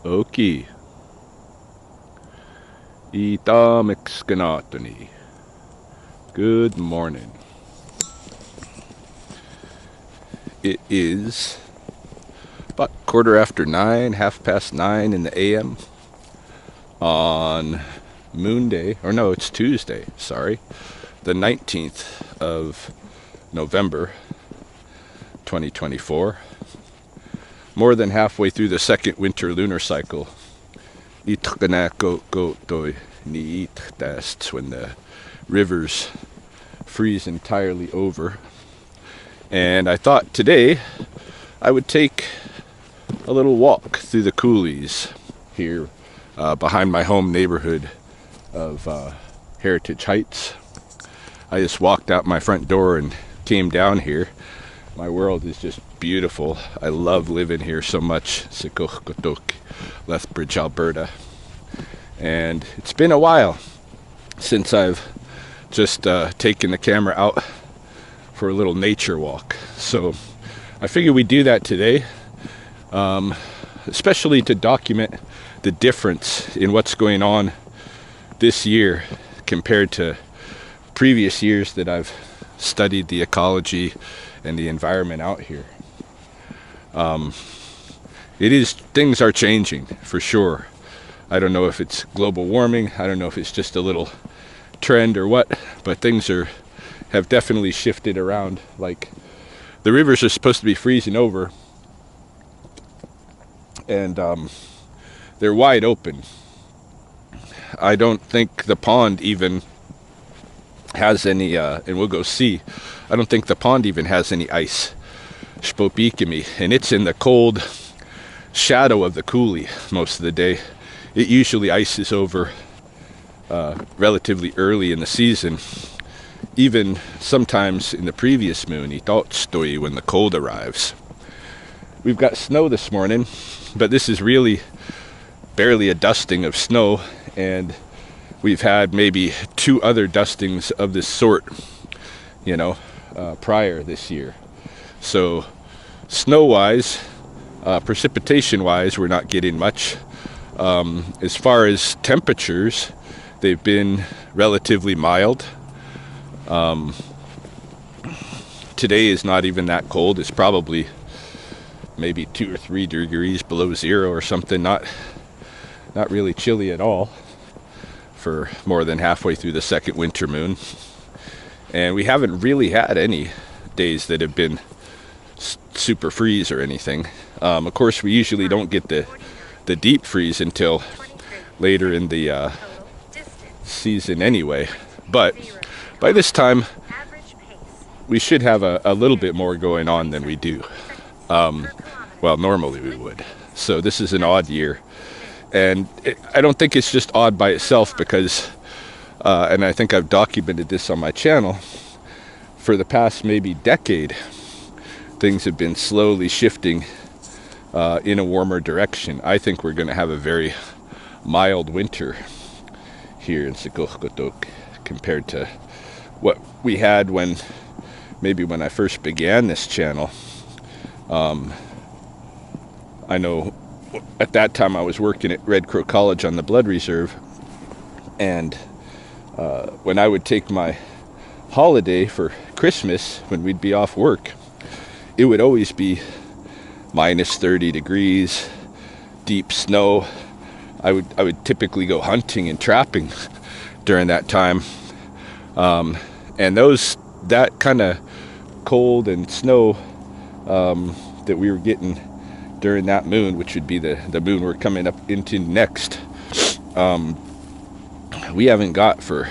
Oki. Ita Mixkanatoni. Good morning. It is about 9:15, 9:30 in the AM on Moon Day, or no, it's Tuesday, sorry, the 19th of November, 2024. More than halfway through the second winter lunar cycle. That's when the rivers freeze entirely over. And I thought today I would take a little walk through the coulees here behind my home neighborhood of Heritage Heights. I just walked out my front door and came down here. My world is just beautiful. I love living here so much. Lethbridge, Alberta. And it's been a while since I've just taken the camera out for a little nature walk. So I figured we'd do that today, especially to document the difference in what's going on this year compared to previous years that I've studied the ecology and the environment out here. Things are changing for sure. I don't know if it's global warming, I don't know if it's just a little trend or what, but things have definitely shifted around. Like, the rivers are supposed to be freezing over, and they're wide open. I don't think the pond even has any, and we'll go see, I don't think the pond even has any ice. And it's in the cold shadow of the coulee most of the day. It usually ices over relatively early in the season, even sometimes in the previous moon, when the cold arrives. We've got snow this morning, but this is really barely a dusting of snow, and we've had maybe 2 other dustings of this sort, prior this year. So snow-wise, precipitation-wise, we're not getting much. As far as temperatures, they've been relatively mild. Today is not even that cold. It's probably maybe 2 or 3 degrees below zero or something. Not really chilly at all for more than halfway through the second winter moon. And we haven't really had any days that have been super freeze or anything. Of course, we usually don't get the deep freeze until later in the season anyway. But by this time, we should have a little bit more going on than we do. Well, normally we would. So this is an odd year. And I don't think it's just odd by itself because, and I think I've documented this on my channel, for the past maybe decade, things have been slowly shifting in a warmer direction. I think we're going to have a very mild winter here in Sikokotok compared to what we had when I first began this channel. I know at that time I was working at Red Crow College on the Blood Reserve, and when I would take my holiday for Christmas, when we'd be off work, it would always be minus 30 degrees, deep snow. I would typically go hunting and trapping during that time, and that kind of cold and snow that we were getting during that moon, which would be the moon we're coming up into next, we haven't got for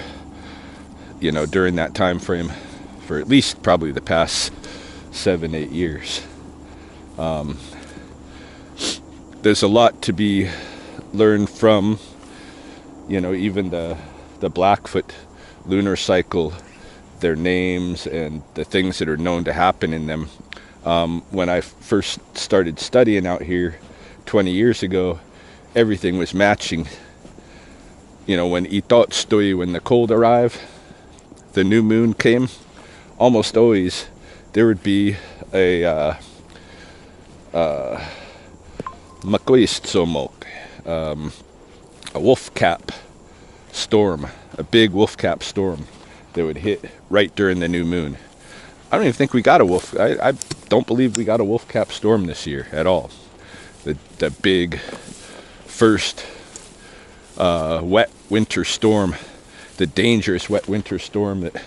during that time frame for at least probably the past 7-8 years. There's a lot to be learned from even the Blackfoot lunar cycle, their names and the things that are known to happen in them. When I first started studying out here 20 years ago, everything was matching. When the cold arrived, the new moon came, almost always there would be a Makoistsomok, a wolf cap storm, a big wolf cap storm that would hit right during the new moon. I don't even think we got a wolf. I don't believe we got a wolf cap storm this year at all. The big first wet winter storm, the dangerous wet winter storm that,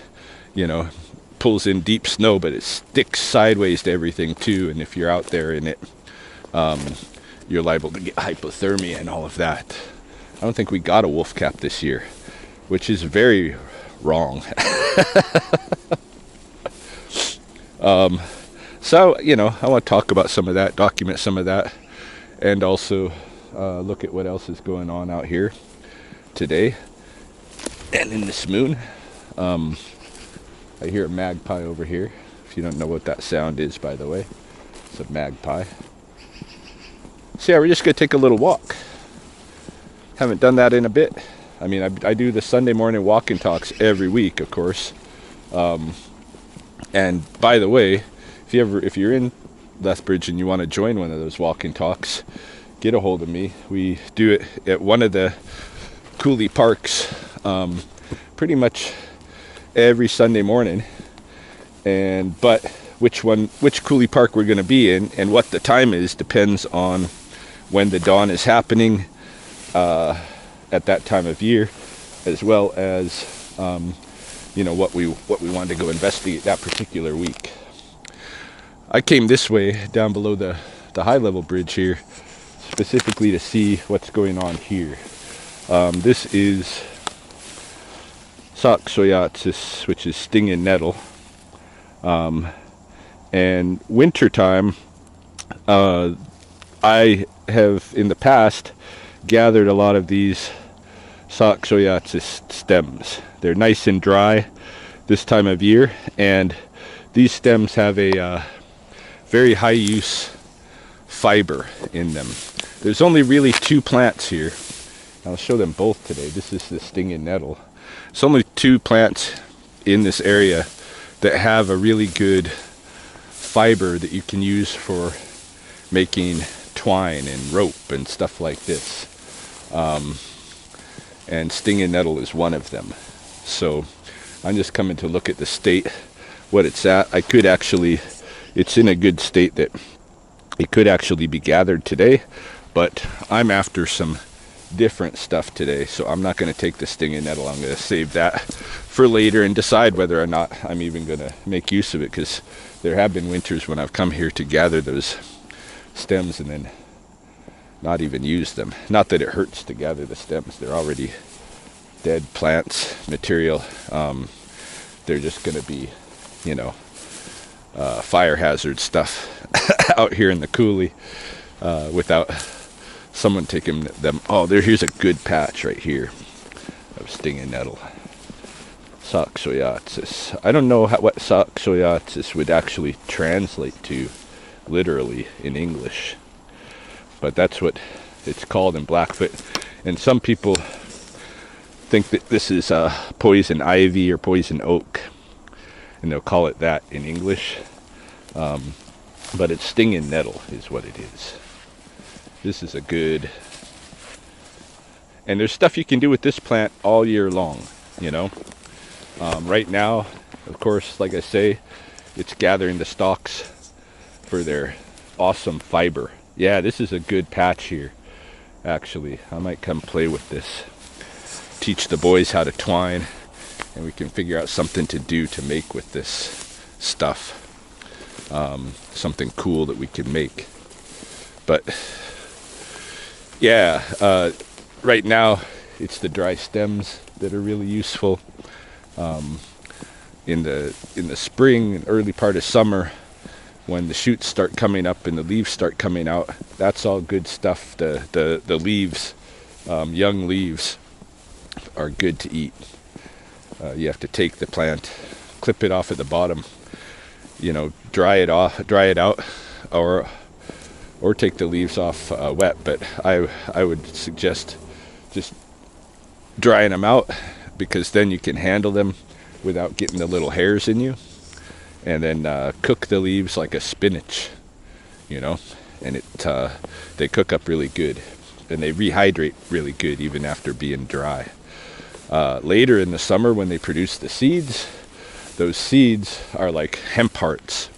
you know, pulls in deep snow, but it sticks sideways to everything too. And if you're out there in it, you're liable to get hypothermia and all of that. I don't think we got a wolf cap this year, which is very wrong. So, you know, I want to talk about some of that, document some of that, and also look at what else is going on out here today and in this moon. I hear a magpie over here. If you don't know what that sound is, by the way, it's a magpie. So yeah, we're just going to take a little walk. Haven't done that in a bit. I mean, I do the Sunday morning walking talks every week, of course. And by the way, if you're in Lethbridge and you want to join one of those walking talks, get a hold of me. We do it at one of the coulee parks pretty much every Sunday morning. But which coulee park we're going to be in and what the time is depends on when the dawn is happening at that time of year, as well as you know, what we wanted to go investigate that particular week. I came this way down below the high level bridge here specifically to see what's going on here. This is Soxoyatis, which is stinging nettle. And wintertime, I have in the past gathered a lot of these Soxoyatis stems. They're nice and dry this time of year, and these stems have a very high use fiber in them. There's only really two plants here. I'll show them both today. This is the stinging nettle. There's only two plants in this area that have a really good fiber that you can use for making twine and rope and stuff like this. And stinging nettle is one of them. So I'm just coming to look at the state, what it's at. It's in a good state that it could actually be gathered today, but I'm after some different stuff today, so I'm not going to take the stinging nettle. I'm going to save that for later and decide whether or not I'm even going to make use of it, because there have been winters when I've come here to gather those stems and then not even use them. Not that it hurts to gather the stems. They're already dead plants material. They're just going to be, you know, fire hazard stuff out here in the coulee without someone taking them. Oh, here's a good patch right here of stinging nettle. Soxoyatis. I don't know what Soxoyatis would actually translate to literally in English, but that's what it's called in Blackfoot. And some people think that this is poison ivy or poison oak, and they'll call it that in English, but it's stinging nettle is what it is. This is a good, and there's stuff you can do with this plant all year long, you know. Right now, of course, like I say, it's gathering the stalks for their awesome fiber. Yeah, this is a good patch here, actually. I might come play with this, teach the boys how to twine, and we can figure out something to do to make with this stuff. Something cool that we can make. But yeah, right now it's the dry stems that are really useful. In the spring and early part of summer, when the shoots start coming up and the leaves start coming out, that's all good stuff. The leaves, young leaves, are good to eat. You have to take the plant, clip it off at the bottom, you know, dry it out, or take the leaves off wet. But I would suggest just drying them out, because then you can handle them without getting the little hairs in you. And then cook the leaves like a spinach, you know, and they cook up really good, and they rehydrate really good even after being dry. Later in the summer, when they produce the seeds, those seeds are like hemp hearts,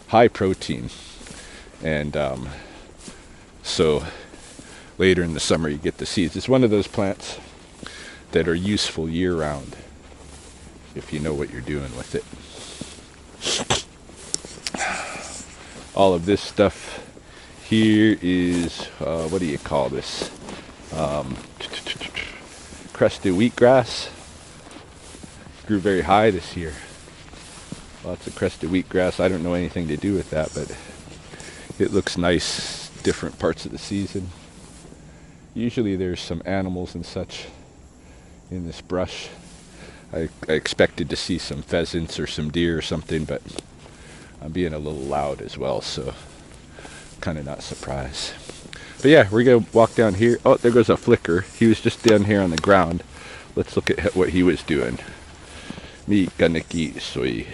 high protein, and so later in the summer you get the seeds. It's one of those plants that are useful year-round if you know what you're doing with it. All of this stuff here is, what do you call this? Crested wheatgrass. Grew very high this year. Lots of crested wheatgrass. I don't know anything to do with that, but it looks nice different parts of the season. Usually there's some animals and such in this brush. I expected to see some pheasants or some deer or something, but I'm being a little loud as well, so kind of not surprised. But yeah, we're gonna walk down here. Oh, there goes a flicker. He was just down here on the ground. Let's look at what he was doing. Me kaniki soy.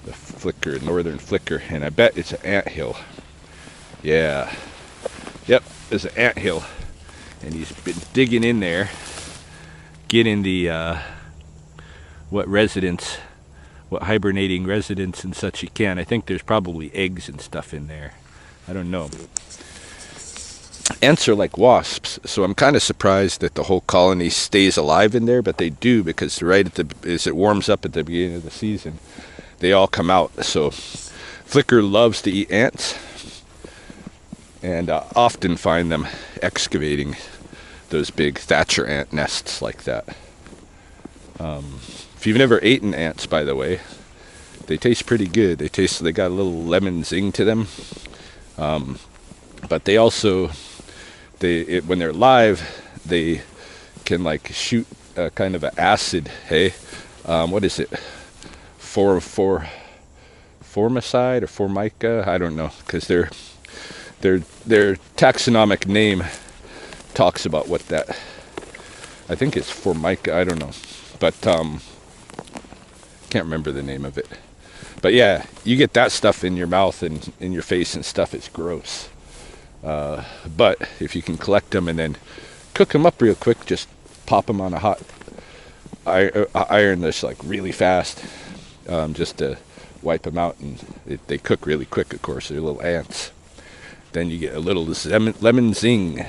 The flicker, northern flicker, and I bet it's an anthill. Yeah. Yep, it's an anthill. And he's been digging in there, getting the what hibernating residents and such he can. I think there's probably eggs and stuff in there. I don't know. Ants are like wasps, so I'm kind of surprised that the whole colony stays alive in there, but they do, because right as it warms up at the beginning of the season, they all come out. So Flicker loves to eat ants, and often find them excavating those big thatcher ant nests like that. If you've never eaten ants, by the way, they taste pretty good. They got a little lemon zing to them, but they also, when they're live, they can like shoot a kind of an acid. Hey, what is it? Formicide or formica? I don't know, because their taxonomic name talks about what that. I think it's formica. I don't know, but can't remember the name of it. But yeah, you get that stuff in your mouth and in your face and stuff. It's gross. But if you can collect them and then cook them up real quick, just pop them on a hot iron that's like really fast, just to wipe them out, and they cook really quick. Of course, they're little ants. Then you get a little lemon zing.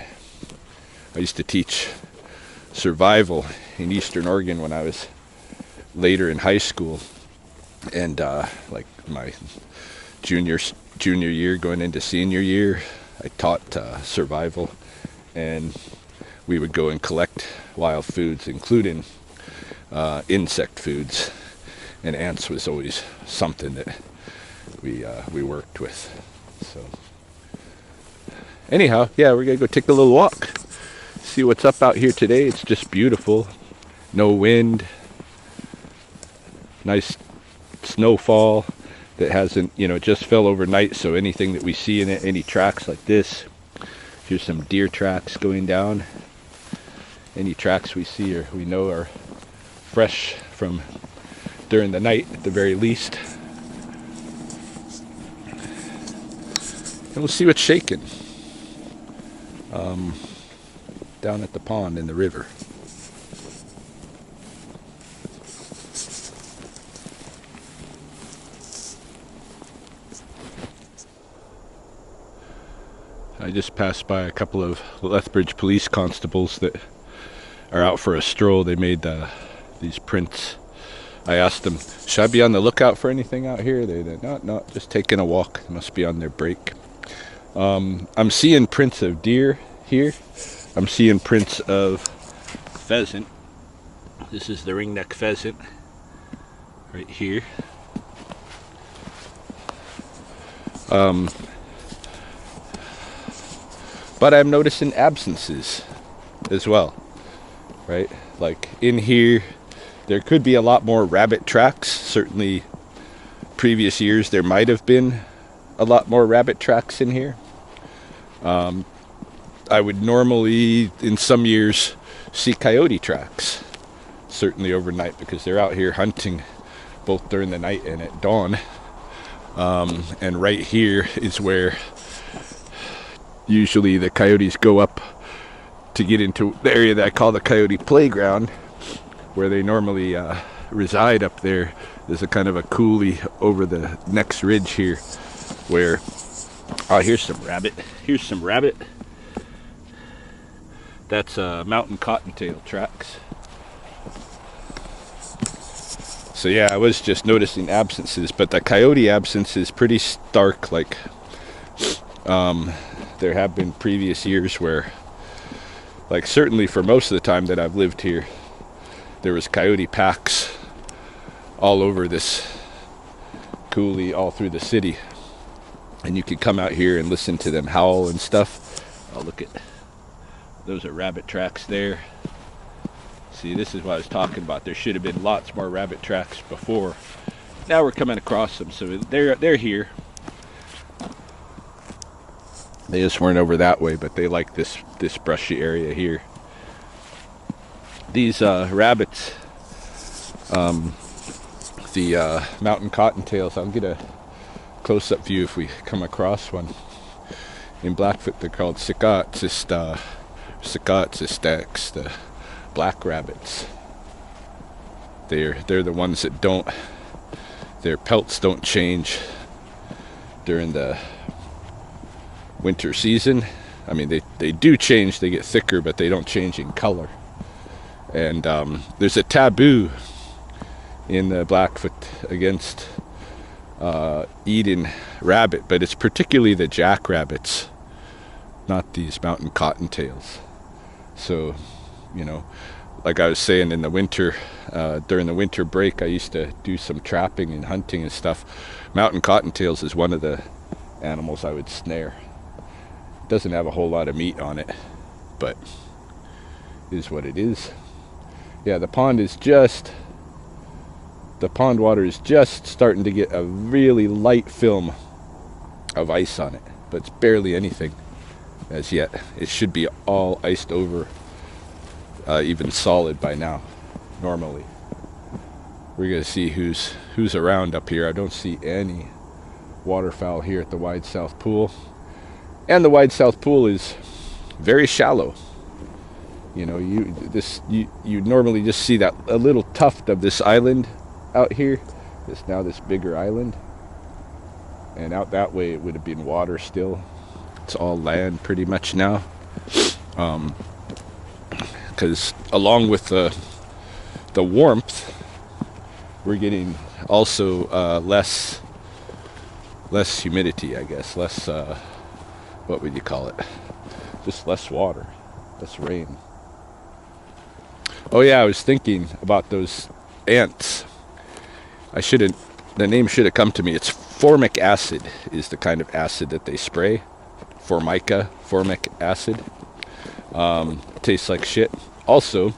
I used to teach survival in Eastern Oregon when I was later in high school, and like my junior year going into senior year, I taught survival, and we would go and collect wild foods, including insect foods, and ants was always something that we worked with. So anyhow, yeah, we're gonna go take a little walk, see what's up out here today. It's just beautiful. No wind, nice snowfall that hasn't, just fell overnight, so anything that we see in it, any tracks like this, here's some deer tracks going down. Any tracks we see or we know are fresh from during the night at the very least. And we'll see what's shaking down at the pond in the river. I just passed by a couple of Lethbridge police constables that are out for a stroll. They made these prints. I asked them, should I be on the lookout for anything out here? They said, no, just taking a walk. They must be on their break. I'm seeing prints of deer here. I'm seeing prints of pheasant. This is the ringneck pheasant right here. But I'm noticing absences as well, right? Like in here, there could be a lot more rabbit tracks. Certainly previous years there might have been a lot more rabbit tracks in here. I would normally, in some years, see coyote tracks, certainly overnight, because they're out here hunting both during the night and at dawn. And right here is where usually the coyotes go up to get into the area that I call the coyote playground, where they normally reside up there. There's a kind of a coulee over the next ridge here where, oh, here's some rabbit. Here's some rabbit. That's mountain cottontail tracks. So yeah, I was just noticing absences, but the coyote absence is pretty stark. Like, there have been previous years where, like, certainly for most of the time that I've lived here, there was coyote packs all over this coulee, all through the city, and you could come out here and listen to them howl and stuff. Oh, look at those, are rabbit tracks there. See, this is what I was talking about. There should have been lots more rabbit tracks before. Now we're coming across them, so they're here. They just weren't over that way, but they like this brushy area here. These rabbits, the mountain cottontails, I'll get a close-up view if we come across one. In Blackfoot, they're called sightings, the black rabbits. They're the ones that don't, their pelts don't change during the winter season. I mean, they do change, they get thicker, but they don't change in color. And there's a taboo in the Blackfoot against eating rabbit, but it's particularly the jackrabbits, not these mountain cottontails. So, you know, like I was saying, in the winter, during the winter break, I used to do some trapping and hunting and stuff. Mountain cottontails is one of the animals I would snare. It doesn't have a whole lot of meat on it, but it is what it is. Yeah, the pond water is just starting to get a really light film of ice on it, but it's barely anything as yet. It should be all iced over, even solid by now, normally. We're gonna see who's around up here. I don't see any waterfowl here at the Wide South Pool, and the Wide South Pool is very shallow. You know, you normally just see that a little tuft of this island out here. It's now this bigger island, and out that way it would have been water still. It's all land pretty much now, because along with the warmth, we're getting also less humidity, I guess. Less, what would you call it? Just less water, less rain. Oh yeah, I was thinking about those ants. The name should have come to me. It's formic acid is the kind of acid that they spray. Formic acid. Tastes like shit. Also,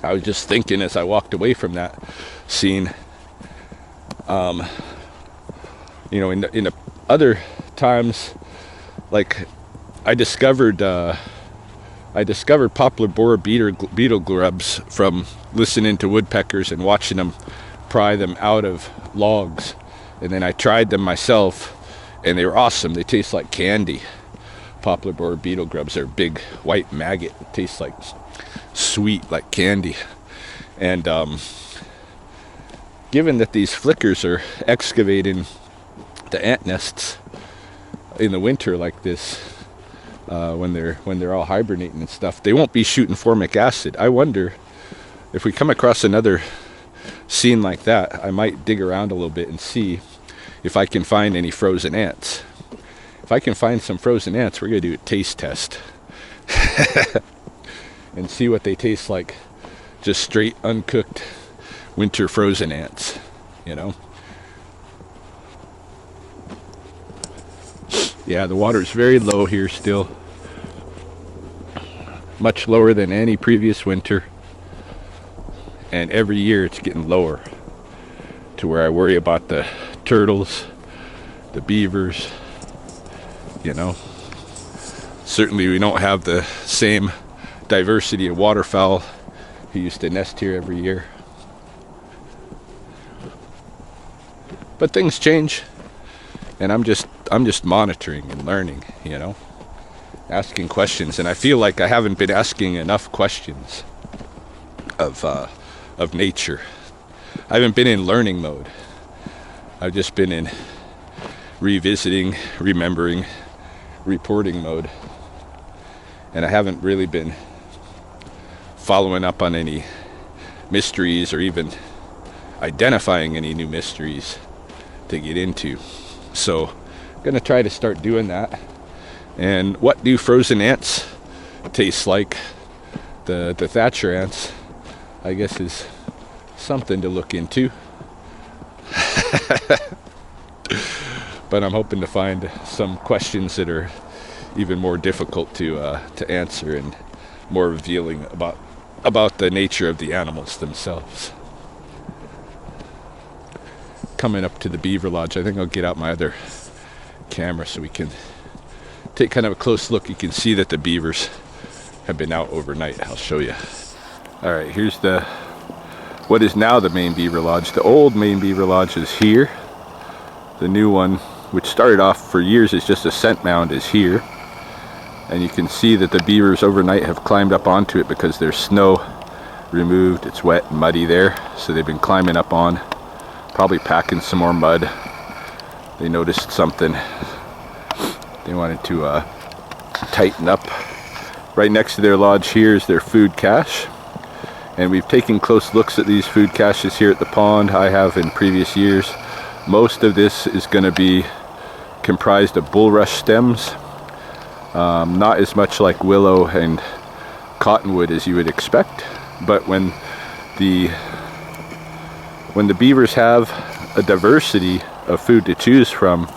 I was just thinking as I walked away from that scene, you know, in the other times, like I discovered poplar borer beetle grubs from listening to woodpeckers and watching them pry them out of logs, and then I tried them myself, and they were awesome. They taste like candy. Poplar borer beetle grubs are big white maggot. It tastes like sweet, like candy. And given that these flickers are excavating the ant nests in the winter like this, when they're all hibernating and stuff, they won't be shooting formic acid. I wonder if we come across another scene like that, I might dig around a little bit and see if I can find any frozen ants. If I can find some frozen ants, we're going to do a taste test and see what they taste like, just straight uncooked winter frozen ants, you know. Yeah, the water is very low here still, much lower than any previous winter, and every year it's getting lower to where I worry about the turtles, the beavers, you know. Certainly we don't have the same diversity of waterfowl who used to nest here every year. But things change, and I'm just monitoring and learning, you know. asking questions, and I feel like I haven't been asking enough questions of nature. I haven't been in learning mode. I've just been in revisiting, remembering, reporting mode, and I haven't really been following up on any mysteries or even identifying any new mysteries to get into. So I'm gonna try to start doing that. And what do frozen ants taste like? The Thatcher ants, I guess, is something to look into. But I'm hoping to find some questions that are even more difficult to answer and more revealing about the nature of the animals themselves. Coming up to the Beaver Lodge, I think I'll get out my other camera so we can take kind of a close look. You can see that the beavers have been out overnight. I'll show you. All right, here's what is now the main Beaver Lodge. The old main Beaver Lodge is here. The new one, which started off for years as just a scent mound, is here. And you can see that the beavers overnight have climbed up onto it because there's snow removed. It's wet and muddy there, so they've been climbing up on, probably packing some more mud. They noticed something. They wanted to tighten up. Right next to their lodge here is their food cache. And we've taken close looks at these food caches here at the pond. I have in previous years. Most of this is going to be comprised of bulrush stems. Not as much like willow and cottonwood as you would expect. But when the beavers have a diversity of food to choose from,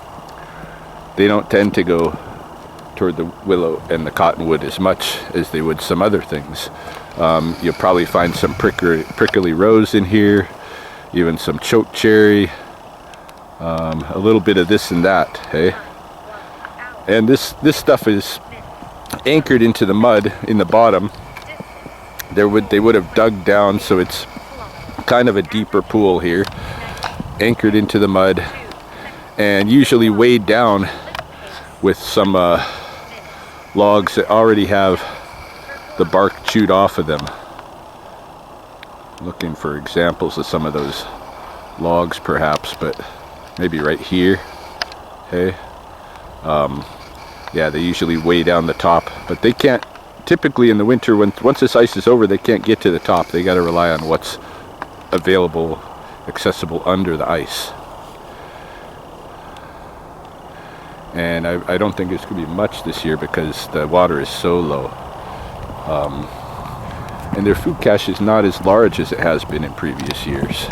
they don't tend to go toward the willow and the cottonwood as much as they would some other things. You'll probably find some prickly rose in here, even some chokecherry, a little bit of this and that, hey? And this stuff is anchored into the mud in the bottom. They would have dug down, so it's kind of a deeper pool here, anchored into the mud, and usually weighed down with some logs that already have the bark chewed off of them. Looking for examples of some of those logs perhaps, but maybe right here, hey? Yeah, they usually weigh down the top, but they can't, typically in the winter, once this ice is over, they can't get to the top. They got to rely on what's available, accessible under the ice. And I don't think it's going to be much this year because the water is so low. And their food cache is not as large as it has been in previous years.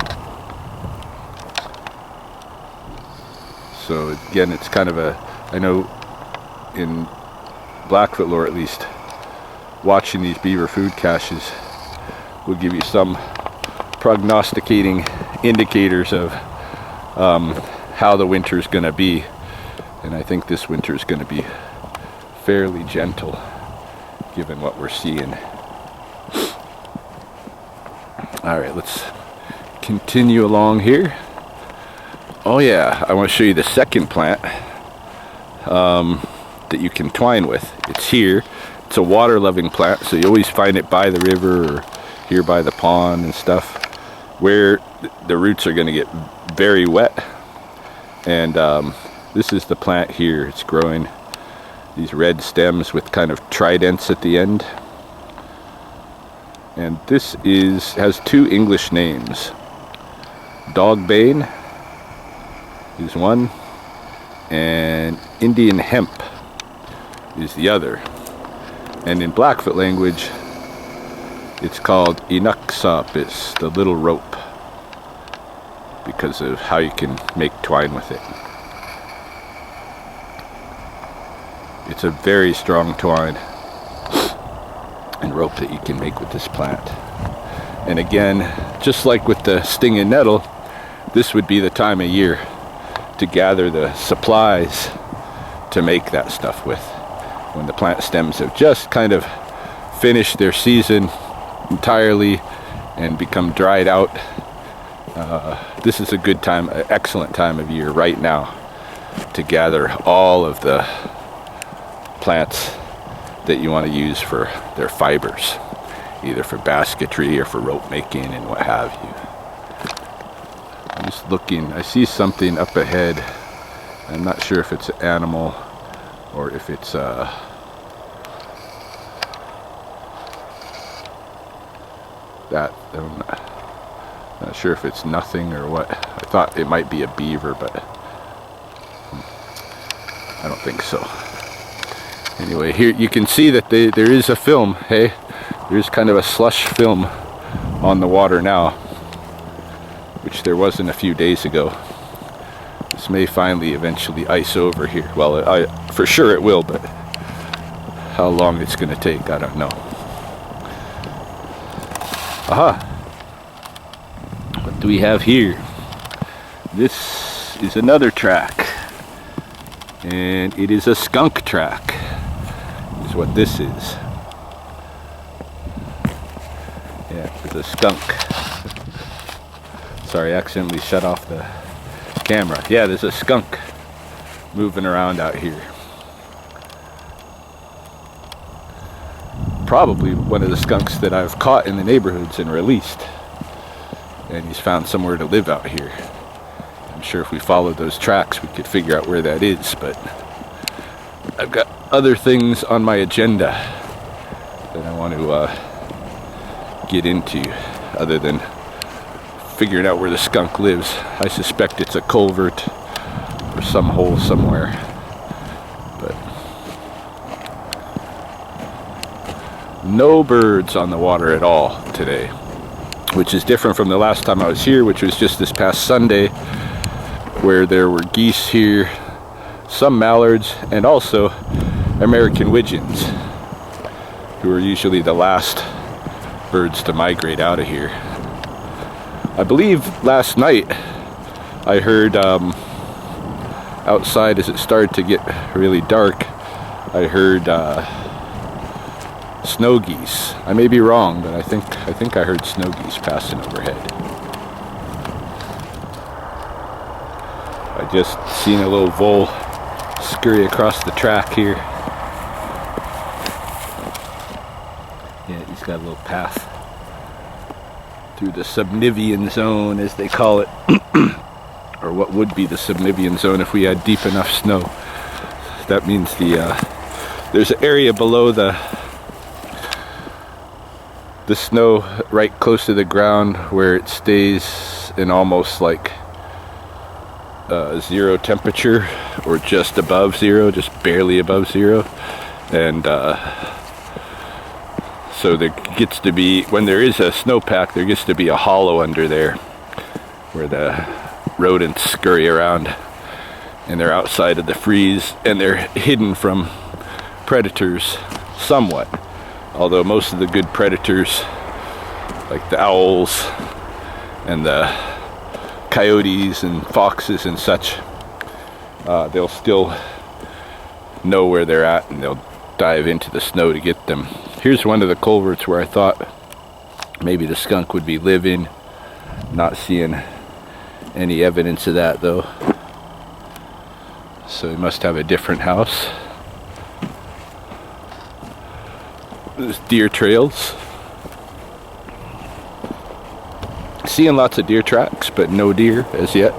So again, it's kind of I know in Blackfoot lore at least, watching these beaver food caches will give you some prognosticating indicators of how the winter is going to be. And I think this winter is going to be fairly gentle, given what we're seeing. All right, let's continue along here. Oh yeah, I want to show you the second plant that you can twine with. It's here. It's a water-loving plant, so you always find it by the river or here by the pond and stuff, where the roots are going to get very wet. And this is the plant here. It's growing these red stems with kind of tridents at the end. And this has two English names. Dogbane is one, and Indian hemp is the other. And in Blackfoot language, it's called Inuksapis, the little rope, because of how you can make twine with it. It's a very strong twine and rope that you can make with this plant. And again, just like with the stinging nettle, this would be the time of year to gather the supplies to make that stuff with. When the plant stems have just kind of finished their season entirely and become dried out, this is a good time, an excellent time of year right now to gather all of the plants that you want to use for their fibers, either for basketry or for rope making and what have you. I'm just looking, I see something up ahead. I'm not sure if it's an animal or if it's that. I'm not sure if it's nothing or what. I thought it might be a beaver, but I don't think so. Anyway, here you can see that there is a film. Hey, there's kind of a slush film on the water now, which there wasn't a few days ago. This may finally eventually ice over here. Well, for sure it will, but how long it's going to take, I don't know. Aha! What do we have here? This is another track, and it is a skunk track, is what this is. Yeah, it's a skunk. Sorry, I accidentally shut off the camera. Yeah, there's a skunk moving around out here. Probably one of the skunks that I've caught in the neighborhoods and released. And he's found somewhere to live out here. I'm sure if we followed those tracks we could figure out where that is, but I've got other things on my agenda that I want to get into other than figuring out where the skunk lives. I suspect it's a culvert or some hole somewhere, but no birds on the water at all today, which is different from the last time I was here, which was just this past Sunday, where there were geese here, some mallards, and also American widgeons, who are usually the last birds to migrate out of here. I believe last night I heard outside, as it started to get really dark, I heard snow geese. I may be wrong, but I think I heard snow geese passing overhead. I just seen a little vole scurry across the track here. Yeah, he's got a little path through the subnivean zone, as they call it, or what would be the subnivean zone if we had deep enough snow. That means there's an area below the snow right close to the ground where it stays in almost like zero temperature, or just above zero, just barely above zero, and so there gets to be, when there is a snowpack, there gets to be a hollow under there where the rodents scurry around, and they're outside of the freeze, and they're hidden from predators somewhat. Although most of the good predators, like the owls and the coyotes and foxes and such, they'll still know where they're at, and they'll dive into the snow to get them. Here's one of the culverts where I thought maybe the skunk would be living. Not seeing any evidence of that though. So he must have a different house. There's deer trails. Seeing lots of deer tracks, but no deer as yet.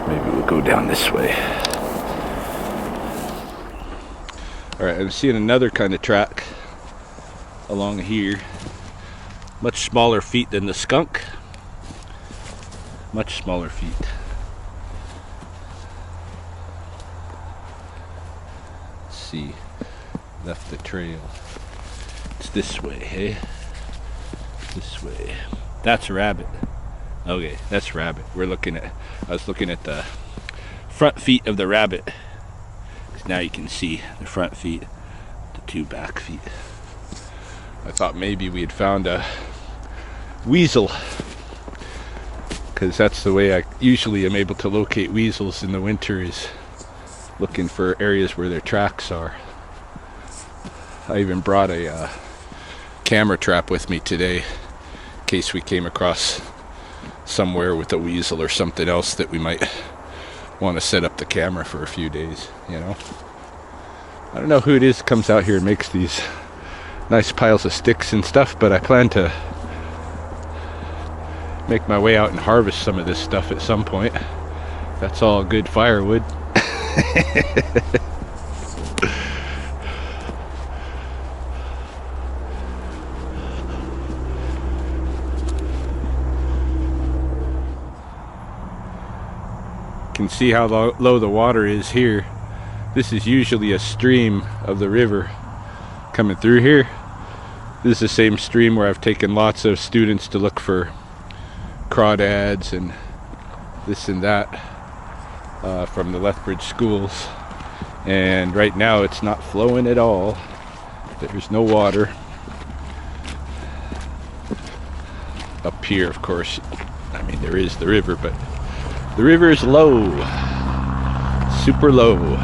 Maybe we'll go down this way. Alright, I'm seeing another kind of track along here. Much smaller feet than the skunk. Much smaller feet. Let's see. Left the trail. It's this way, hey? This way. That's a rabbit. Okay, that's rabbit. I was looking at the front feet of the rabbit. Now you can see the front feet, the two back feet. I thought maybe we had found a weasel, because that's the way I usually am able to locate weasels in the winter, is looking for areas where their tracks are. I even brought a camera trap with me today in case we came across somewhere with a weasel or something else that we might want to set up the camera for a few days, you know. I don't know who it is that comes out here and makes these nice piles of sticks and stuff, but I plan to make my way out and harvest some of this stuff at some point. That's all good firewood. Can see how low the water is here. This is usually a stream of the river coming through here. This is the same stream where I've taken lots of students to look for crawdads and this and that from the Lethbridge schools. And right now it's not flowing at all. There's no water. Up here, of course, I mean, there is the river, but the river is low, super low.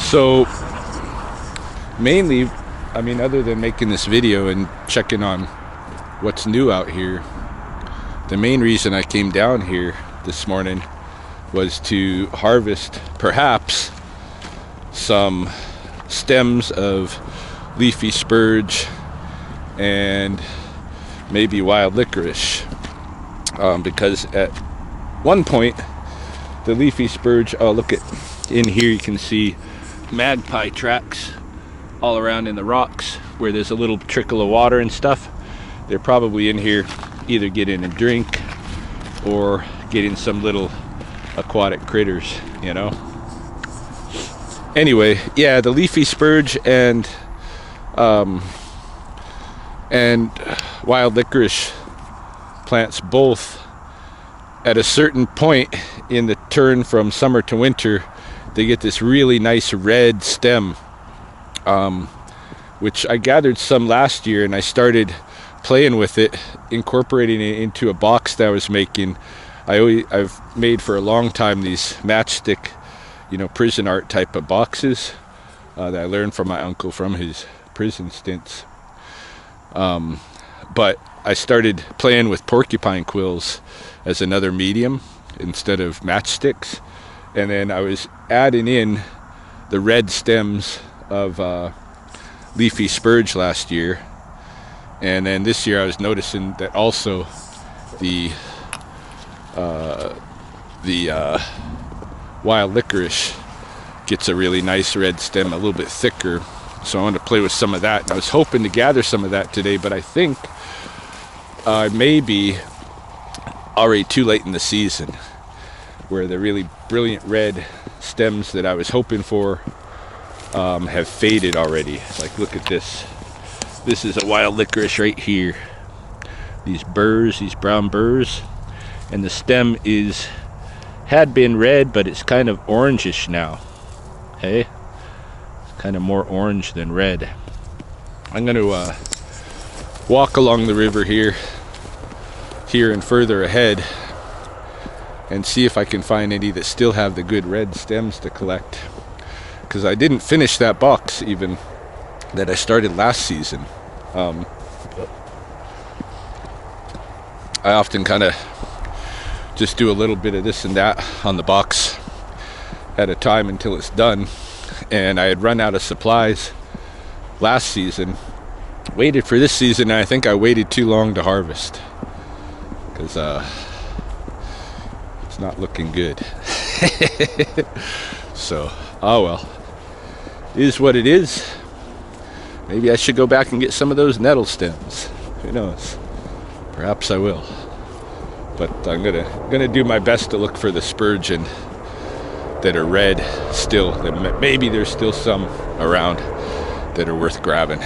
So mainly, I mean, other than making this video and checking on what's new out here, the main reason I came down here this morning was to harvest perhaps some stems of leafy spurge and maybe wild licorice, because at one point the leafy spurge, oh look at in here, you can see magpie tracks all around in the rocks where there's a little trickle of water and stuff. They're probably in here either getting a drink or getting some little aquatic critters, you know. Anyway, yeah, the leafy spurge and wild licorice plants both at a certain point in the turn from summer to winter, they get this really nice red stem, which I gathered some last year, and I started playing with it, incorporating it into a box that I was making. I've made for a long time these matchstick, you know, prison art type of boxes that I learned from my uncle from his prison stints. But I started playing with porcupine quills as another medium instead of matchsticks. And then I was adding in the red stems of leafy spurge last year. And then this year I was noticing that also the wild licorice gets a really nice red stem, a little bit thicker. So I wanted to play with some of that. And I was hoping to gather some of that today, but I think I may be already too late in the season, where the really brilliant red stems that I was hoping for have faded already. Like, look at this. This is a wild licorice right here. These burrs, these brown burrs, and the stem had been red, but it's kind of orangish now. Hey, it's kind of more orange than red. I'm going to walk along the river here and further ahead, and see if I can find any that still have the good red stems to collect, because I didn't finish that box even that I started last season. I often kind of just do a little bit of this and that on the box at a time until it's done, and I had run out of supplies last season, waited for this season, and I think I waited too long to harvest, because it's not looking good. So, oh well, it is what it is. Maybe I should go back and get some of those nettle stems. Who knows? Perhaps I will. But I'm gonna do my best to look for the spurgeon that are red still. That maybe there's still some around that are worth grabbing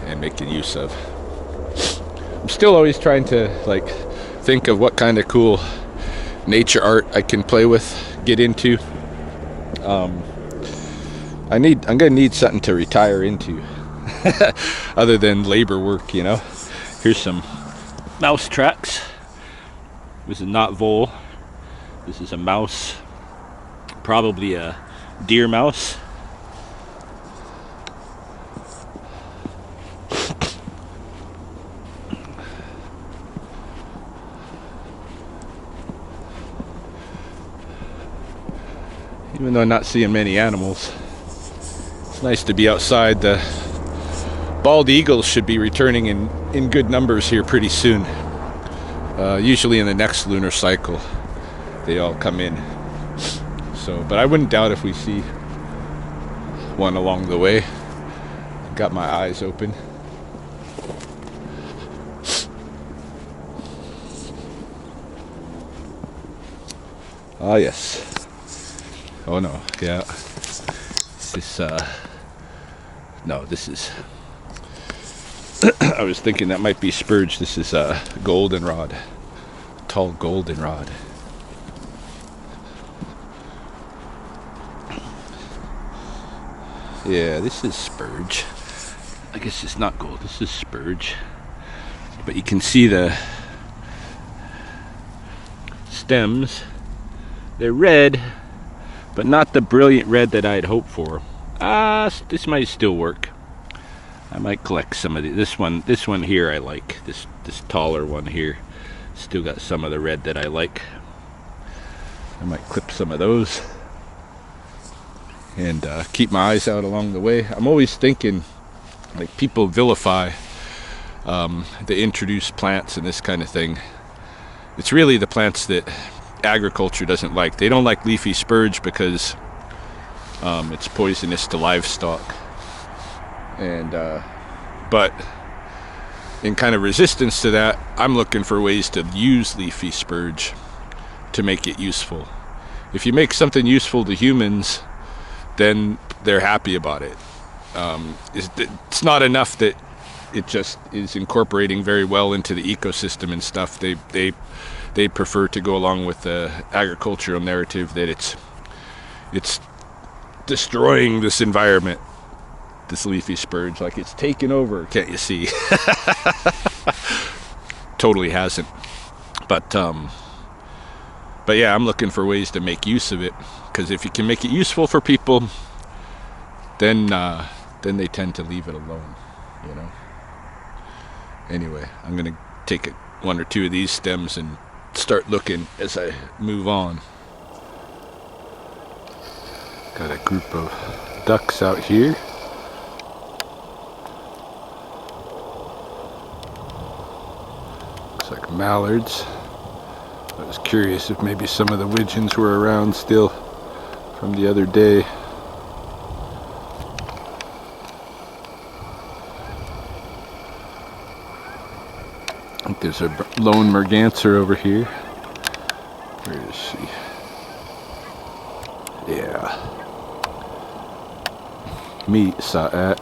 and making use of. I'm still always trying to like think of what kind of cool nature art I can play with, get into. I'm gonna need something to retire into other than labor work, you know. Here's some mouse tracks. This is not vole. This is a mouse, probably a deer mouse. Even though I'm not seeing many animals, it's nice to be outside. The bald eagles should be returning in good numbers here pretty soon. Usually in the next lunar cycle, they all come in. So, but I wouldn't doubt if we see one along the way. I've got my eyes open. Ah, yes. Oh no, yeah. This is, no, this is, I was thinking that might be spurge. This is a goldenrod, tall goldenrod. Yeah, this is spurge. I guess it's not gold, this is spurge. But you can see the stems. They're red, but not the brilliant red that I'd hoped for. This might still work. I might collect some of this one here I like. This taller one here. Still got some of the red that I like. I might clip some of those and keep my eyes out along the way. I'm always thinking, like, people vilify the introduced plants and this kind of thing. It's really the plants that agriculture doesn't like. They don't like leafy spurge because it's poisonous to livestock, and but in kind of resistance to that, I'm looking for ways to use leafy spurge to make it useful. If you make something useful to humans, then they're happy about it. It's not enough that it just is incorporating very well into the ecosystem and stuff. They prefer to go along with the agricultural narrative that it's destroying this environment, this leafy spurge, like it's taken over. Can't you see? Totally hasn't. But yeah, I'm looking for ways to make use of it, because if you can make it useful for people, then they tend to leave it alone, you know. Anyway, I'm gonna take one or two of these stems and start looking as I move on. Got a group of ducks out here. Looks like mallards. I was curious if maybe some of the widgeons were around still from the other day. I think there's a lone merganser over here. Where is she? Yeah. Me saw that.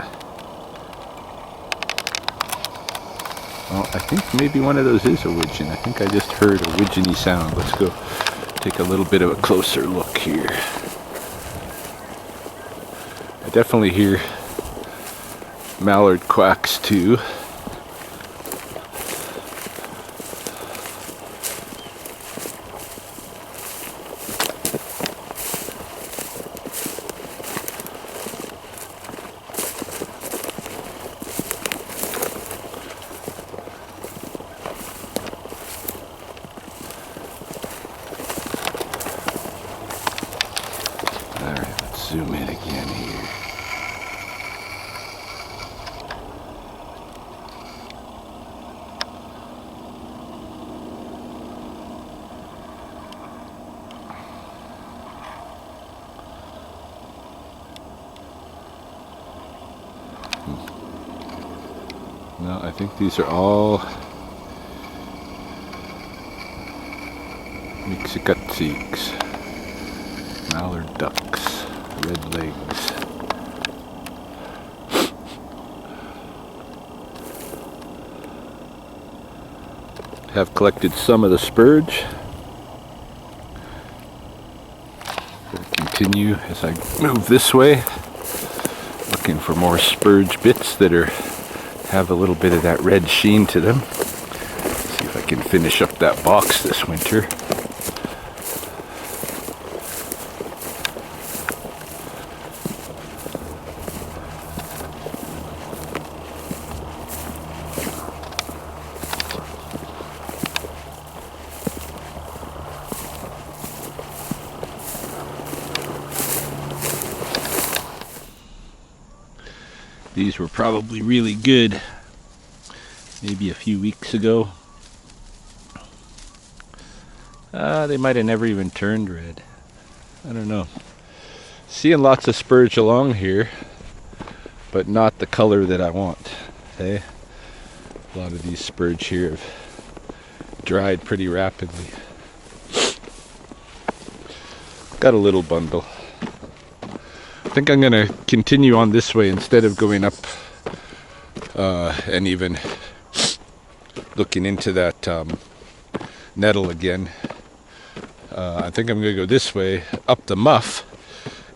Well, I think maybe one of those is a widgeon. I think I just heard a widgeony sound. Let's go take a little bit of a closer look here. I definitely hear mallard quacks too. Zoom in again here. No, I think these are all Mixicutseeks, mallard ducks, red legs. Have collected some of the spurge. Continue as I move this way, looking for more spurge bits that have a little bit of that red sheen to them. See if I can finish up that box this winter. These were probably really good maybe a few weeks ago. They might have never even turned red. I don't know. Seeing lots of spurge along here, but not the color that I want. Hey, a lot of these spurge here have dried pretty rapidly. Got a little bundle. I think I'm gonna continue on this way instead of going up and even looking into that nettle again. I think I'm gonna go this way up the muff,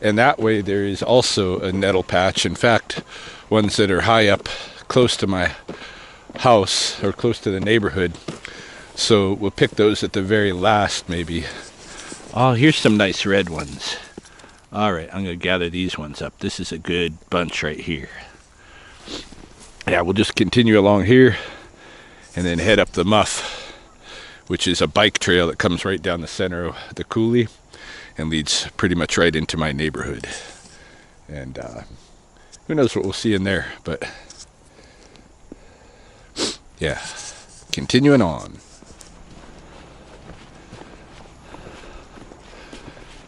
and that way there is also a nettle patch. In fact, ones that are high up close to my house or close to the neighborhood. So we'll pick those at the very last maybe. Oh, here's some nice red ones. Alright, I'm going to gather these ones up. This is a good bunch right here. Yeah, we'll just continue along here and then head up the muff, which is a bike trail that comes right down the center of the coulee and leads pretty much right into my neighborhood. And who knows what we'll see in there, but yeah, continuing on.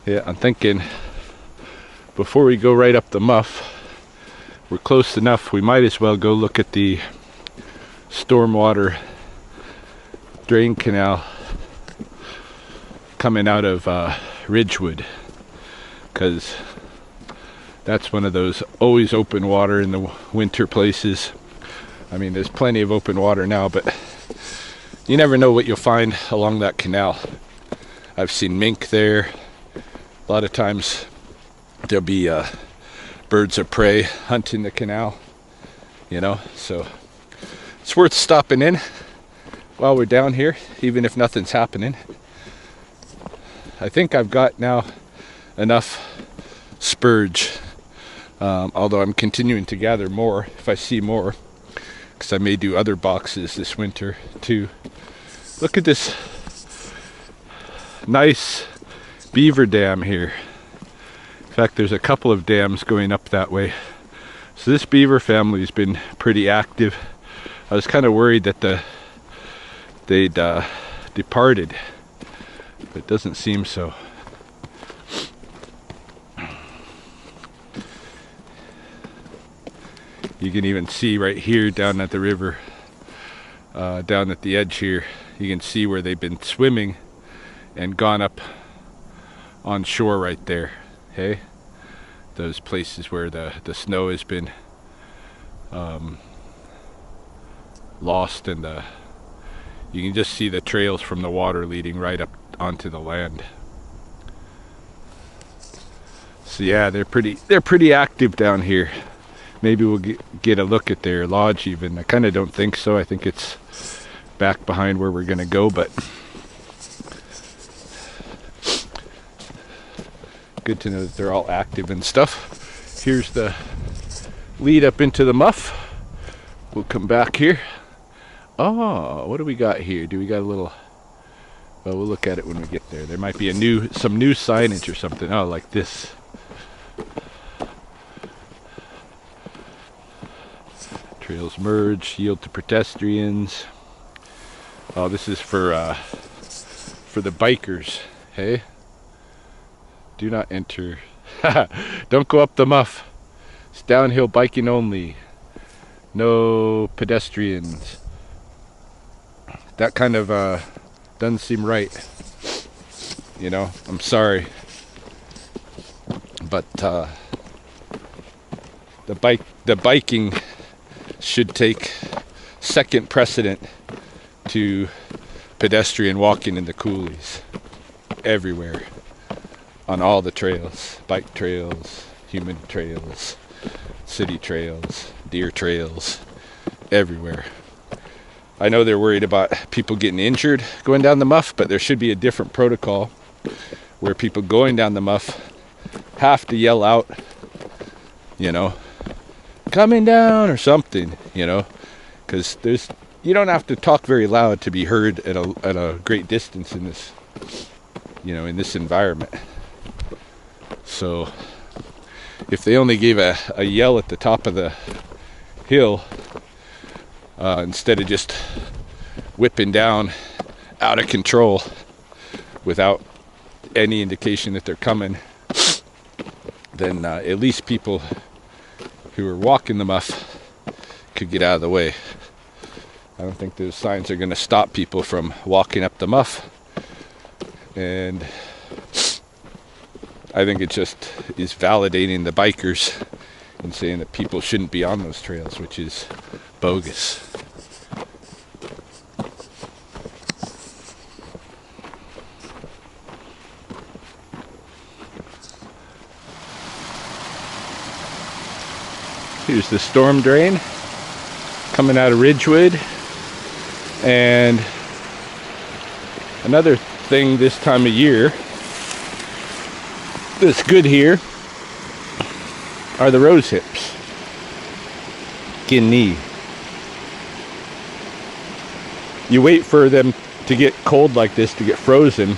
Yeah, I'm thinking before we go right up the muff, we're close enough, we might as well go look at the stormwater drain canal coming out of Ridgewood, because that's one of those always open water in the winter places. I mean, there's plenty of open water now, but you never know what you'll find along that canal. I've seen mink there. A lot of times there'll be birds of prey hunting the canal, you know, so it's worth stopping in while we're down here, even if nothing's happening. I think I've got now enough spurge, although I'm continuing to gather more if I see more, because I may do other boxes this winter too. Look at this nice beaver dam here. In fact, there's a couple of dams going up that way. So this beaver family's been pretty active. I was kind of worried that they'd departed, but it doesn't seem so. You can even see right here down at the river, down at the edge here, you can see where they've been swimming and gone up on shore right there. Hey, those places where the snow has been lost, and you can just see the trails from the water leading right up onto the land. So yeah, they're pretty active down here. Maybe we'll get a look at their lodge even. I kind of don't think so. I think it's back behind where we're gonna go, but good to know that they're all active and stuff. Here's the lead up into the muff. We'll come back here. Oh, what do we got here? Do we got a little... Well, we'll look at it when we get there. There might be some new signage or something. Oh, like this. Trails merge, yield to pedestrians. Oh, this is for the bikers. Hey? Do not enter. Don't go up the muff. It's downhill biking only. No pedestrians. That kind of doesn't seem right. You know, I'm sorry. But the biking should take second precedent to pedestrian walking in the coulees everywhere, on all the trails, bike trails, human trails, city trails, deer trails, everywhere. I know they're worried about people getting injured going down the muff, but there should be a different protocol where people going down the muff have to yell out, you know, coming down or something, you know, because you don't have to talk very loud to be heard at a great distance in this, you know, in this environment. So if they only gave a yell at the top of the hill, instead of just whipping down out of control without any indication that they're coming, then at least people who are walking the muff could get out of the way. I don't think those signs are going to stop people from walking up the muff, and I think it just is validating the bikers and saying that people shouldn't be on those trails, which is bogus. Here's the storm drain coming out of Ridgewood. And another thing this time of year that's good here are the rose hips. Guinea. You wait for them to get cold like this, to get frozen,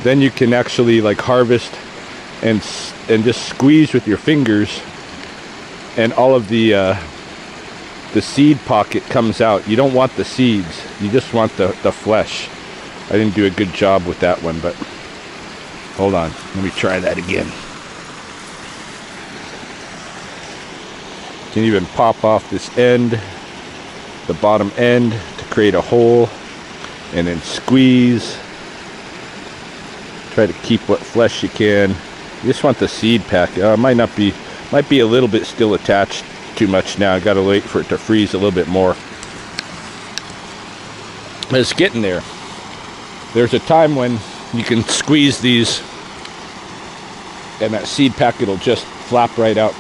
then you can actually like harvest and just squeeze with your fingers, and all of the seed pocket comes out. You don't want the seeds, you just want the flesh. I didn't do a good job with that one, but hold on, let me try that again. You can even pop off this end, the bottom end, to create a hole, and then squeeze. Try to keep what flesh you can. You just want the seed packet. It might be a little bit still attached too much now. I gotta wait for it to freeze a little bit more. But it's getting there. There's a time when you can squeeze these and that seed packet will just flap right out.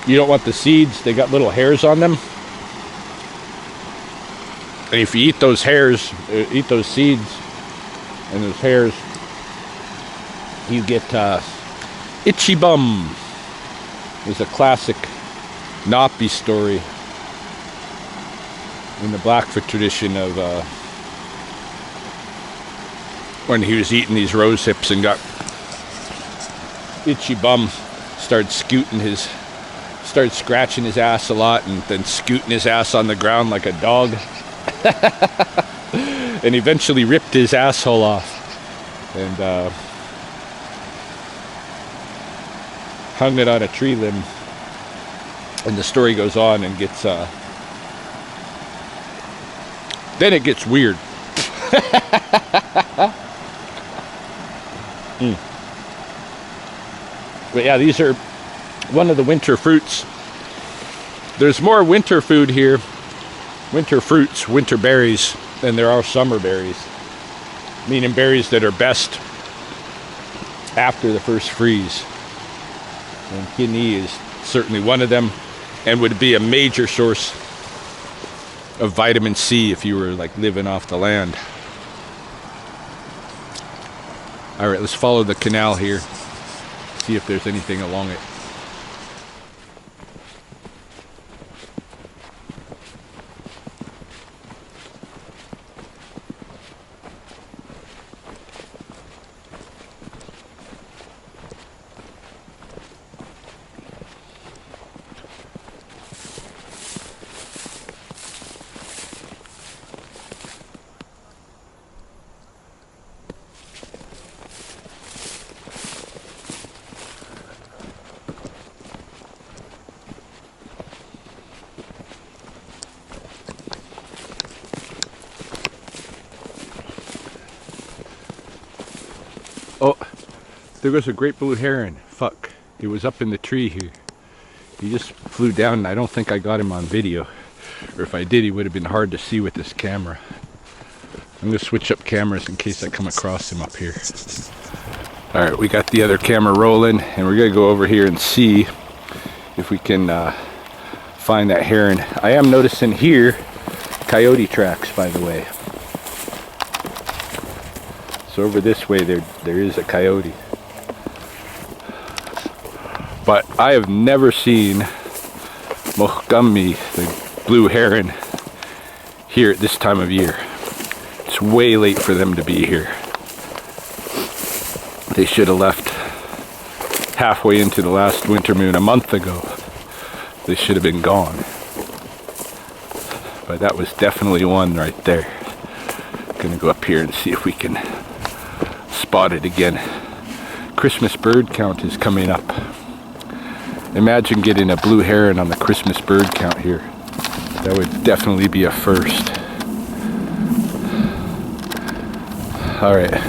You don't want the seeds, they got little hairs on them. And if you eat those hairs, eat those seeds and those hairs, you get itchy bum. There's a classic Napi story in the Blackfoot tradition of when he was eating these rose hips and got itchy bum, started scratching his ass a lot and then scooting his ass on the ground like a dog. And eventually ripped his asshole off and hung it on a tree limb. And the story goes on and gets then it gets weird. But yeah, these are one of the winter fruits. There's more winter food here, winter fruits, winter berries, than there are summer berries. Meaning berries that are best after the first freeze. And Guinea is certainly one of them, and would be a major source of vitamin C if you were like living off the land. All right, let's follow the canal here, see if there's anything along it. Oh, there goes a great blue heron. Fuck. It was up in the tree here. He just flew down, and I don't think I got him on video. Or if I did, he would have been hard to see with this camera. I'm going to switch up cameras in case I come across him up here. Alright, we got the other camera rolling, and we're going to go over here and see if we can find that heron. I am noticing here coyote tracks, by the way. So over this way there is a coyote. But I have never seen Mochgummi, the blue heron, here at this time of year. It's way late for them to be here. They should have left halfway into the last winter moon a month ago. They should have been gone. But that was definitely one right there. Gonna go up here and see if we can spot it again. Christmas bird count is coming up. Imagine getting a blue heron on the Christmas bird count here. That would definitely be a first. Alright.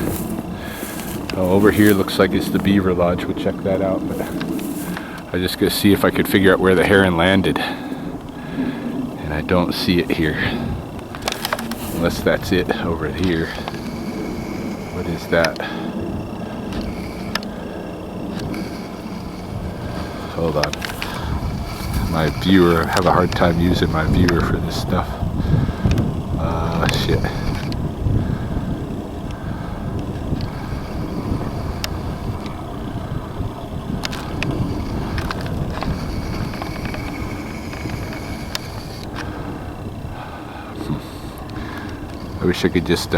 Oh, over here looks like it's the Beaver Lodge. We'll check that out. But I'm just going to see if I could figure out where the heron landed. And I don't see it here. Unless that's it over here. What is that? Hold on. My viewer, I have a hard time using my viewer for this stuff. Shit. I wish I could just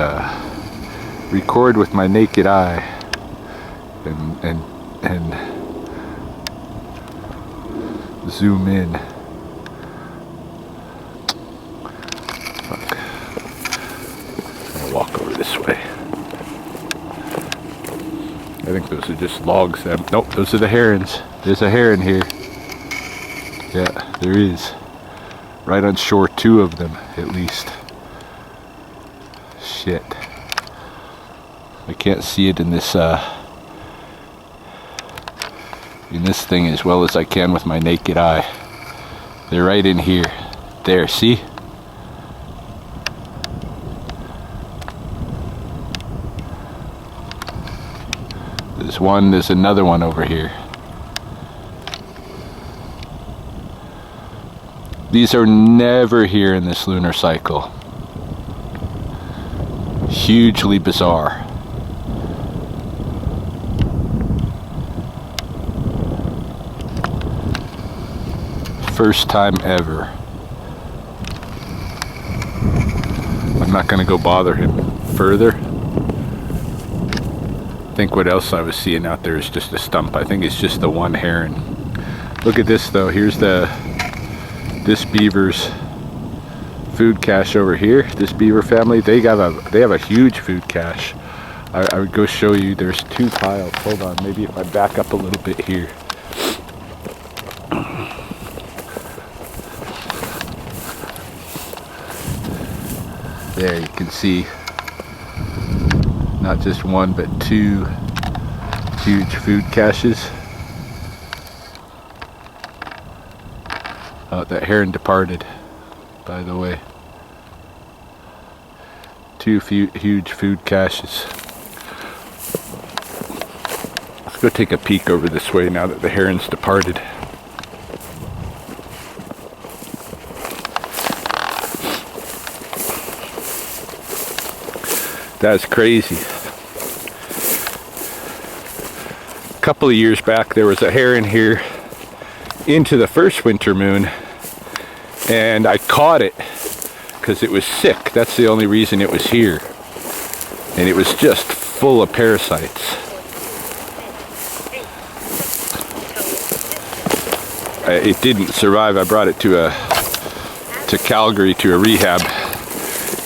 record with my naked eye and zoom in. Fuck. I'll walk over this way. I think those are just logs. Nope, those are the herons. There's a heron here. Yeah, there is. Right on shore, 2 of them at least. Shit. I can't see it in this thing as well as I can with my naked eye. They're right in here. There, see? There's one, there's another one over here. These are never here in this lunar cycle. Hugely bizarre. First time ever. I'm not gonna go bother him further. I think what else I was seeing out there is just a stump. I think it's just the one heron. Look at this though. Here's this beaver's food cache over here. This beaver family, they have a huge food cache. I would go show you. There's 2 piles. Hold on, maybe if I back up a little bit here. There you can see not just 1 but 2 huge food caches. Oh, that heron departed, by the way. 2 huge food caches. Let's go take a peek over this way now that the heron's departed. That's crazy. A couple of years back there was a heron here into the first winter moon, and I caught it because it was sick. That's the only reason it was here. And it was just full of parasites. It didn't survive. I brought it to Calgary to a rehab,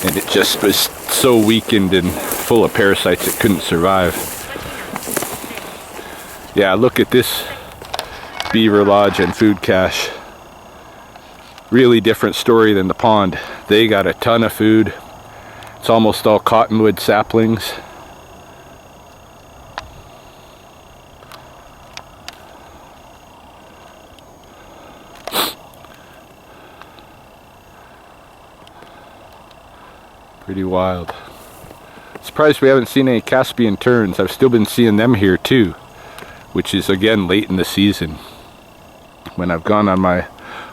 and it just was so weakened and full of parasites it couldn't survive. Yeah, look at this Beaver Lodge and food cache. Really different story than the pond. They got a ton of food. It's almost all cottonwood saplings. Pretty wild. Surprised we haven't seen any Caspian terns. I've still been seeing them here too, which is again late in the season. When I've gone on my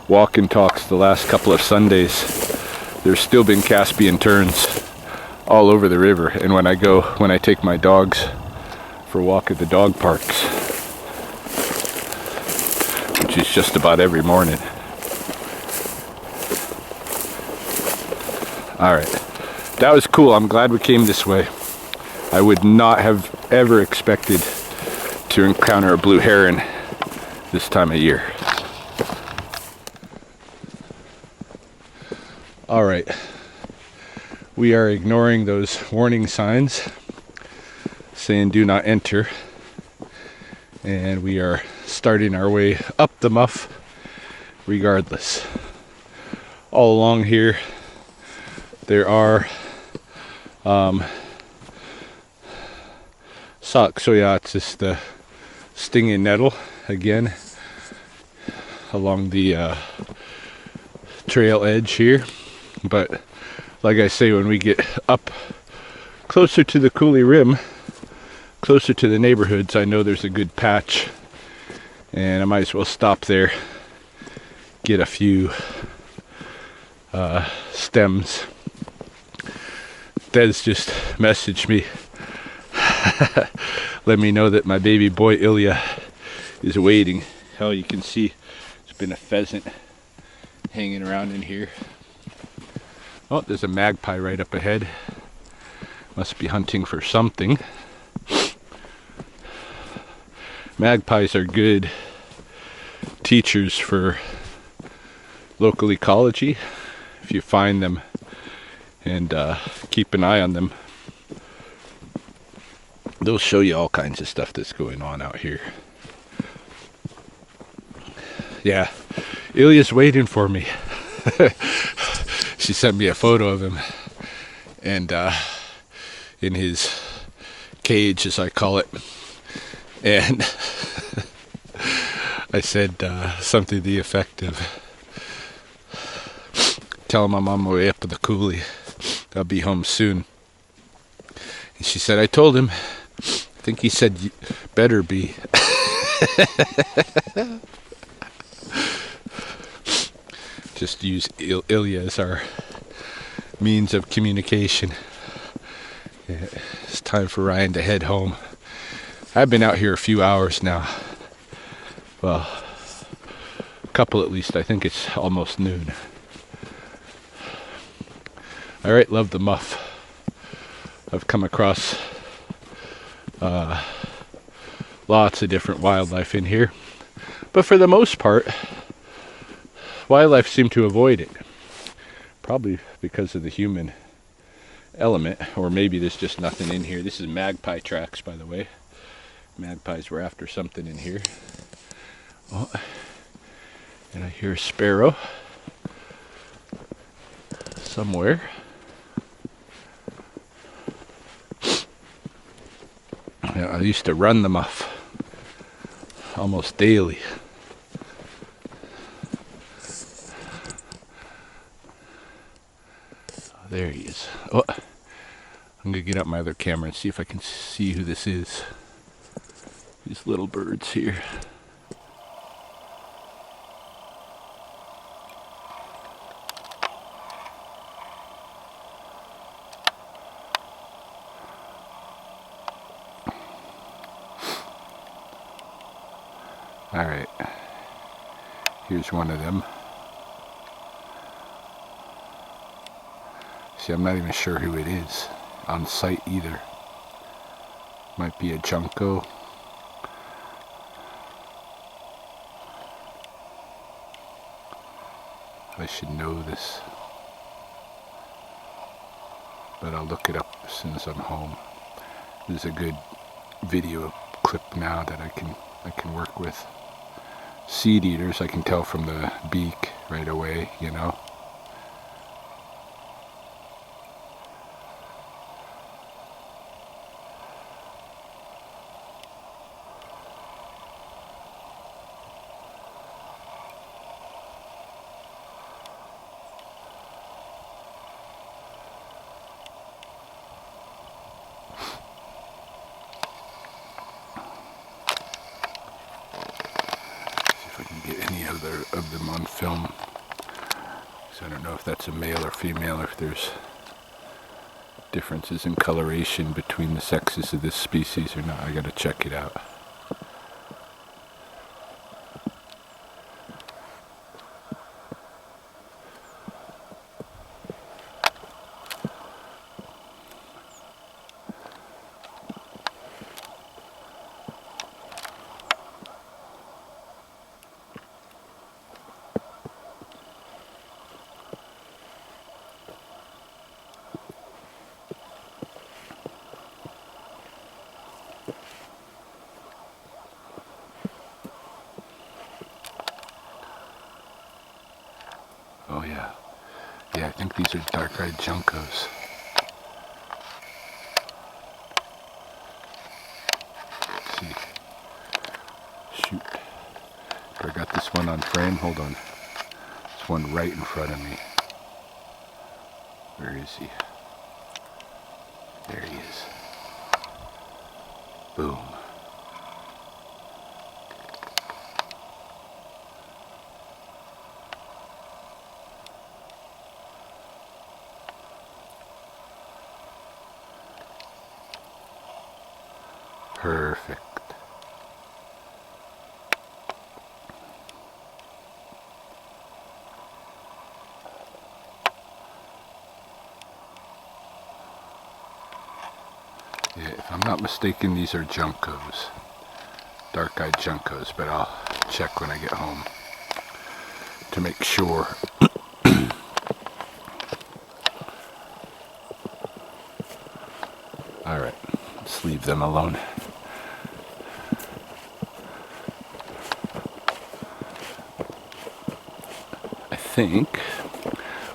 walk and talks the last couple of Sundays, there's still been Caspian terns all over the river. And when I take my dogs for a walk at the dog parks, which is just about every morning. Alright, that was cool. I'm glad we came this way. I would not have ever expected to encounter a blue heron this time of year. Alright, we are ignoring those warning signs saying do not enter, and we are starting our way up the muff regardless. All along here there are socks. So yeah, it's just the stinging nettle again along the trail edge here. But like I say, when we get up closer to the coulee rim, closer to the neighborhoods, I know there's a good patch, and I might as well stop there, get a few stems. Des just messaged me, let me know that my baby boy Ilya is waiting. Hell, you can see there's been a pheasant hanging around in here. Oh, there's a magpie right up ahead. Must be hunting for something. Magpies are good teachers for local ecology. If you find them and keep an eye on them, they'll show you all kinds of stuff that's going on out here. Yeah, Ilya's waiting for me. She sent me a photo of him, and in his cage, as I call it, and I said something to the effect of, tell him I'm on my way up to the coulee, I'll be home soon. And she said, I told him, I think he said, better be. Just use Ilya as our means of communication. Yeah, it's time for Ryan to head home. I've been out here a few hours now. Well, a couple at least. I think it's almost noon. Alright, love the muff. I've come across lots of different wildlife in here, but for the most part, wildlife seem to avoid it. Probably because of the human element, or maybe there's just nothing in here. This is magpie tracks, by the way. Magpies were after something in here. Oh, and I hear a sparrow somewhere. Yeah, I used to run the muff almost daily. Oh, there he is. Oh, I'm gonna get out my other camera and see if I can see who this is. These little birds here. Alright, here's one of them. See, I'm not even sure who it is on sight either. Might be a junco. I should know this, but I'll look it up as soon as I'm home. There's a good video clip now that I can work with. Seed eaters, I can tell from the beak right away, you know. of them on film. So I don't know if that's a male or female, or if there's differences in coloration between the sexes of this species or not. I gotta check it out. Oh yeah. Yeah, I think these are dark-eyed juncos. Let's see. Shoot. I got this one on frame. Hold on. This one right in front of me. Where is he? There he is. Boom. Perfect. Yeah, if I'm not mistaken, these are juncos. Dark-eyed juncos, but I'll check when I get home to make sure. Alright, let's leave them alone. I think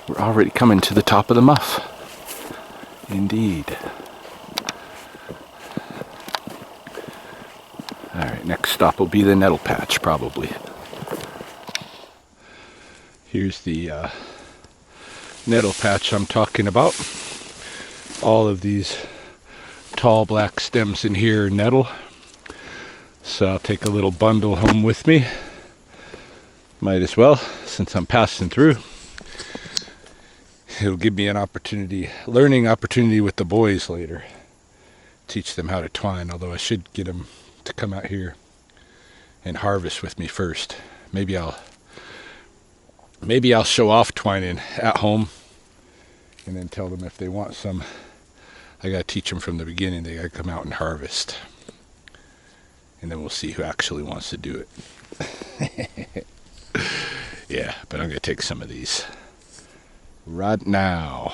we're already coming to the top of the muff. Indeed. Alright, next stop will be the nettle patch, probably. Here's the nettle patch I'm talking about. All of these tall black stems in here are nettle. So I'll take a little bundle home with me. Might as well, since I'm passing through. It'll give me an opportunity, learning opportunity with the boys later. Teach them how to twine, although I should get them to come out here and harvest with me first. Maybe I'll show off twining at home and then tell them if they want some. I gotta teach them from the beginning. They gotta come out and harvest, and then we'll see who actually wants to do it. Yeah, but I'm gonna take some of these right now.